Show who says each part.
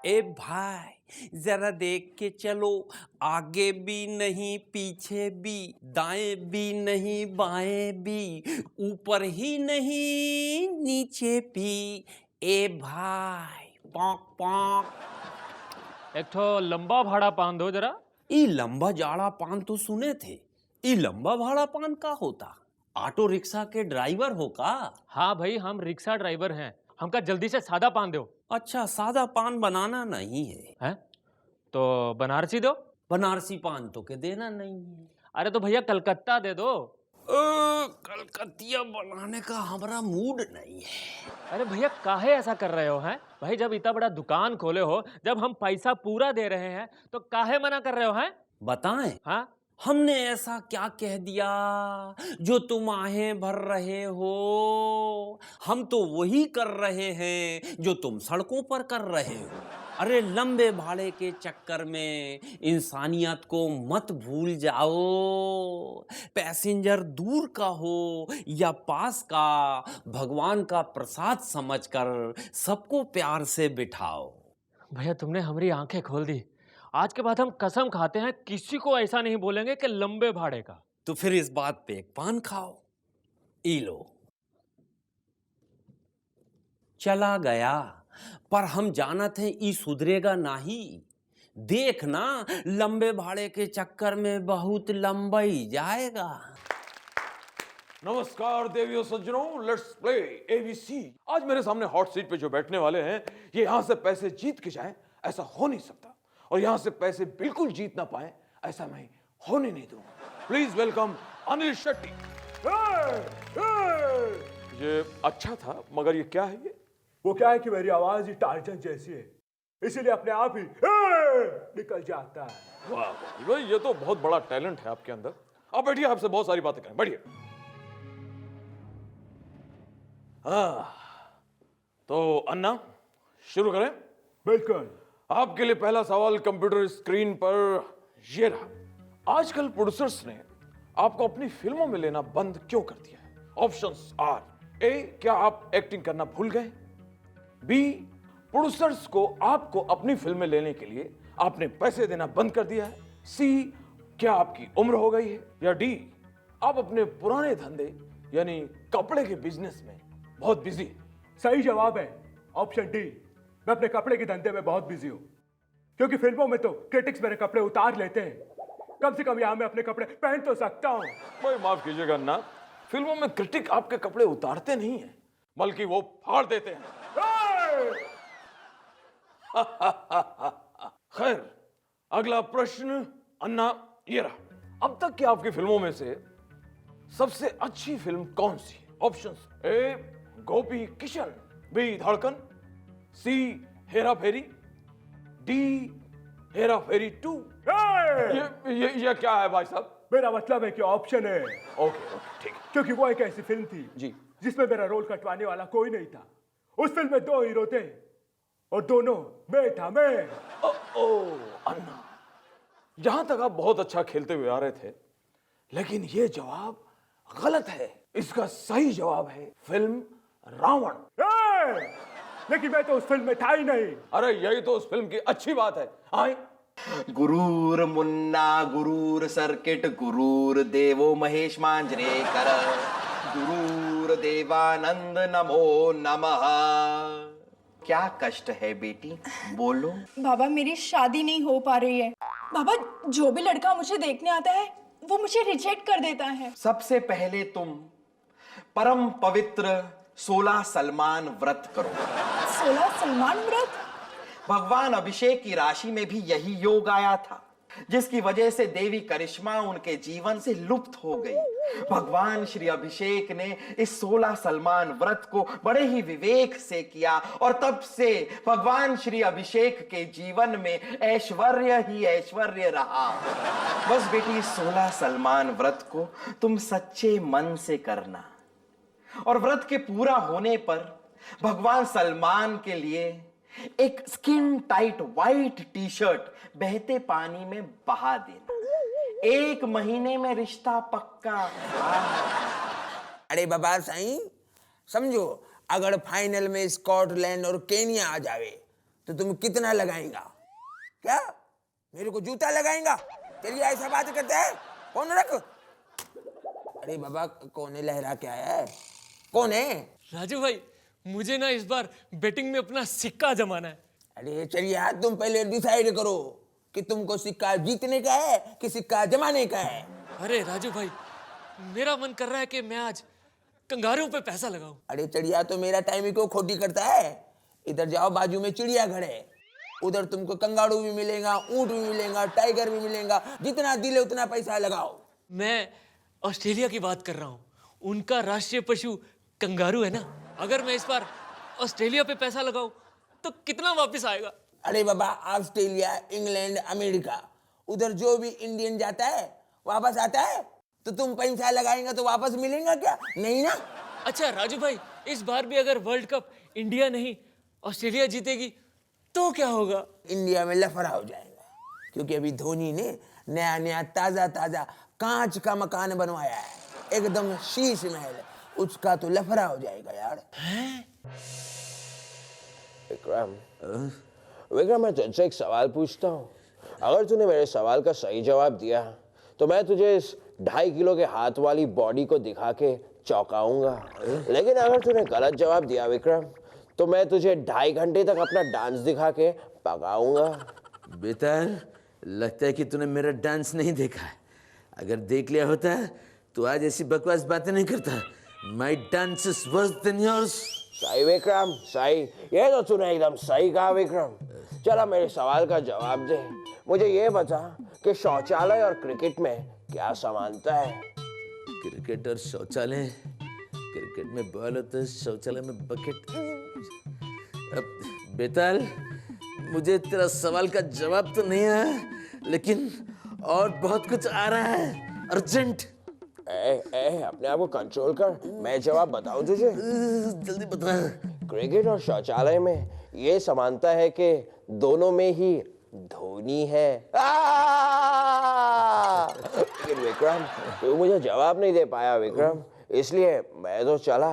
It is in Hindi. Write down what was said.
Speaker 1: ए भाई जरा देख के चलो, आगे भी नहीं पीछे भी, दाएं भी नहीं बाएं भी, ऊपर ही नहीं नीचे भी। ए भाई पॉक पॉक।
Speaker 2: एक ठो लंबा भाड़ा पान दो जरा।
Speaker 1: ई लंबा जाड़ा पान तो सुने थे, ई लंबा भाड़ा पान का होता? ऑटो रिक्शा के ड्राइवर हो का?
Speaker 2: हाँ भाई, हम रिक्शा ड्राइवर हैं। हमका जल्दी से सादा पान दो।
Speaker 1: अच्छा, सादा पान बनाना नहीं है?
Speaker 2: हैं? तो बनारसी दो।
Speaker 1: बनारसी पान तो के देना नहीं है।
Speaker 2: अरे तो भैया कलकत्ता दे दो।
Speaker 1: कलकतिया बनाने का हमारा मूड नहीं है।
Speaker 2: अरे भैया काहे ऐसा कर रहे हो हैं? भाई जब इतना बड़ा दुकान खोले हो, जब हम पैसा पूरा दे रहे हैं, तो काहे मना कर रहे हो हैं?
Speaker 1: बताएं,
Speaker 2: हाँ?
Speaker 1: हमने ऐसा क्या कह दिया जो तुम आहें भर रहे हो? हम तो वही कर रहे हैं जो तुम सड़कों पर कर रहे हो। अरे लंबे भाड़े के चक्कर में इंसानियत को मत भूल जाओ। पैसेंजर दूर का हो या पास का, भगवान का प्रसाद समझकर सबको प्यार से बिठाओ।
Speaker 2: भैया तुमने हमारी आंखें खोल दी। आज के बाद हम कसम खाते हैं किसी को ऐसा नहीं बोलेंगे कि लंबे भाड़े का।
Speaker 1: तो फिर इस बात पे एक पान खाओ। ई लो। चला गया, पर हम जानत हैं ई सुधरेगा नहीं। देखना, लंबे भाड़े के चक्कर में बहुत लंबाई जाएगा।
Speaker 3: नमस्कार देवियों सज्जनों, लेट्स प्ले एबीसी। आज मेरे सामने हॉट सीट पे जो बैठने वाले हैं, ये यहां से पैसे जीत के जाएं, ऐसा हो नहीं सकता। और यहां से पैसे बिल्कुल जीत ना पाए, ऐसा मैं होने नहीं दूंगा। Please welcome Anil Shetty. ये अच्छा था, मगर ये क्या है? ये
Speaker 4: वो क्या है कि मेरी आवाज ही टार्जन जैसी है, इसीलिए अपने आप ही निकल जाता है।
Speaker 3: वाह भाई, ये तो बहुत बड़ा टैलेंट है आपके अंदर। आप बैठिए, आपसे बहुत सारी बातें करें, बैठिए। तो अन्ना, शुरू करें?
Speaker 4: बिल्कुल।
Speaker 3: आपके लिए पहला सवाल कंप्यूटर स्क्रीन पर ये रहा। आजकल प्रोड्यूसर्स ने आपको अपनी फिल्मों में लेना बंद क्यों कर दिया है? ऑप्शंस आर: ए, क्या आप एक्टिंग करना भूल गए? बी, प्रोड्यूसर्स को आपको अपनी फिल्में लेने के लिए आपने पैसे देना बंद कर दिया है? सी, क्या आपकी उम्र हो गई है? या डी, आप अपने पुराने धंधे यानी कपड़े के बिजनेस में बहुत बिजी हैं?
Speaker 4: सही जवाब है ऑप्शन डी। मैं अपने कपड़े के धंधे में बहुत बिजी हूँ, क्योंकि फिल्मों में तो क्रिटिक्स मेरे कपड़े उतार लेते हैं। कम से कम यहां मैं अपने कपड़े पहन तो सकता हूँ।
Speaker 3: भाई माफ कीजिएगा अन्ना, फिल्मों में क्रिटिक आपके कपड़े उतारते नहीं है, बल्कि वो फाड़ देते हैं। खैर, अगला प्रश्न अन्ना ये रहा। अब तक की आपकी फिल्मों में से सबसे अच्छी फिल्म कौन सी है? ऑप्शंस: ए, गोपी किशन, बी, धड़कन, सी, हेरा फेरी, डी, हेरा फेरी 2। ये क्या है भाई साहब?
Speaker 4: मेरा मतलब है कि ऑप्शन है।
Speaker 3: ओके, ठीक है।
Speaker 4: क्योंकि वो एक ऐसी फिल्म थी
Speaker 3: जी,
Speaker 4: जिसमें मेरा रोल कटवाने वाला कोई नहीं था। उस फिल्म में 2 हीरो थे और दोनों मैं था। मैं
Speaker 3: अन्ना, यहां तक आप बहुत अच्छा खेलते हुए आ रहे थे, लेकिन ये जवाब गलत है। इसका सही जवाब है फिल्म रावण।
Speaker 4: लेकिन मैं तो उस फिल्म में था ही नहीं।
Speaker 3: अरे यही तो उस फिल्म की अच्छी बात है। आए,
Speaker 5: गुरूर मुन्ना गुरूर सर्किट गुरूर देवो महेश मांजरेकर गुरूर देवानंद नमो नमः। क्या कष्ट है बेटी, बोलो।
Speaker 6: बाबा मेरी शादी नहीं हो पा रही है। बाबा जो भी लड़का मुझे देखने आता है वो मुझे रिजेक्ट कर देता है।
Speaker 5: सबसे पहले तुम परम पवित्र 16 सलमान व्रत करो।
Speaker 6: 16 सलमान व्रत?
Speaker 5: भगवान अभिषेक की राशि में भी यही योग आया था, जिसकी वजह से देवी करिश्मा उनके जीवन से लुप्त हो गई। भगवान श्री अभिषेक ने इस 16 सलमान व्रत को बड़े ही विवेक से किया और तब से भगवान श्री अभिषेक के जीवन में ऐश्वर्य ही ऐश्वर्य रहा। बस बेटी, 16 सलमान व्रत को तुम सच्चे मन से करना और व्रत के पूरा होने पर भगवान सलमान के लिए एक skin tight white T shirt बहते पानी में बहा देना। 1 महीने में रिश्ता पक्का।
Speaker 7: अरे बाबा साईं, समझो अगर फाइनल में स्कॉटलैंड और केनिया आ जावे तो तुम कितना लगाएगा? क्या मेरे को जूता लगाएगा? चलिए ऐसा बात करते हैं, कौन रख? अरे बाबा कौन है लहरा के आया है? कौन है?
Speaker 2: राजू भाई, मुझे ना इस बार बेटिंग में अपना सिक्का जमाना है।
Speaker 7: अरे चलिए यार, तुम पहले डिसाइड करो कि तुमको सिक्का जीतने का है कि सिक्का जमाने का है।
Speaker 2: अरे राजू भाई, मेरा मन कर रहा है कि मैं आज कंगारू पे पैसा लगाऊं।
Speaker 7: अरे चिड़िया तो मेरा टाइम ही क्यों खोटी करता है? इधर जाओ, बाजू में चिड़ियाघर है, उधर तुमको कंगारू भी मिलेगा, ऊंट भी मिलेगा, टाइगर भी मिलेगा, जितना दिल है उतना पैसा लगाओ।
Speaker 2: मैं ऑस्ट्रेलिया की बात कर रहा हूँ, उनका राष्ट्रीय पशु कंगारू है ना। अगर मैं इस बार ऑस्ट्रेलिया पे पैसा लगाऊं तो कितना वापस आएगा?
Speaker 7: अरे बाबा, ऑस्ट्रेलिया, इंग्लैंड, अमेरिका, उधर जो भी इंडियन जाता है वापस आता है, तो तुम पैसा लगाएंगे तो वापस मिलेगा क्या? नहीं ना।
Speaker 2: अच्छा राजू भाई, इस बार भी अगर वर्ल्ड कप इंडिया नहीं ऑस्ट्रेलिया जीतेगी तो क्या होगा?
Speaker 7: इंडिया में लफड़ा हो जाएगा, क्योंकि अभी धोनी ने नया नया ताजा ताजा कांच का मकान बनवाया है, एकदम शीश महल, उसका तो लफड़ा हो जाएगा यार।
Speaker 8: विक्रम, विक्रम मैं तुझसे एक सवाल पूछता हूँ। अगर तूने मेरे सवाल का सही जवाब दिया तो मैं तुझे इस 2.5 किलो के हाथ वाली बॉडी को दिखा के चौंकाऊंगा। लेकिन अगर तूने गलत जवाब दिया विक्रम, तो मैं तुझे 2.5 घंटे तक अपना डांस दिखा के पकाऊंगा।
Speaker 9: बेटा, लगता है कि तूने मेरा डांस नहीं देखा है। अगर देख लिया होता तो आज ऐसी बकवास बातें नहीं करता। My dance is worse than yours.
Speaker 8: सही विक्रम, सही। ये तो तूने एकदम सही कहा विक्रम। चला मेरे सवाल का जवाब दे। मुझे ये बता कि शौचालय और क्रिकेट में क्या समानता है?
Speaker 9: क्रिकेट और शौचालय, क्रिकेट में बॉल होता है, शौचालय में बकेट। अब बेताल, मुझे तेरा सवाल का जवाब तो नहीं आया, लेकिन और बहुत कुछ आ रहा है, अर्जेंट।
Speaker 8: अपने आप को कंट्रोल कर, मैं जवाब बताऊं तुझे?
Speaker 9: जल्दी बता।
Speaker 8: क्रिकेट और शौचालय में ये समानता है कि दोनों में ही धोनी है। लेकिन विक्रम, तू मुझे जवाब नहीं दे पाया विक्रम, इसलिए मैं तो चला।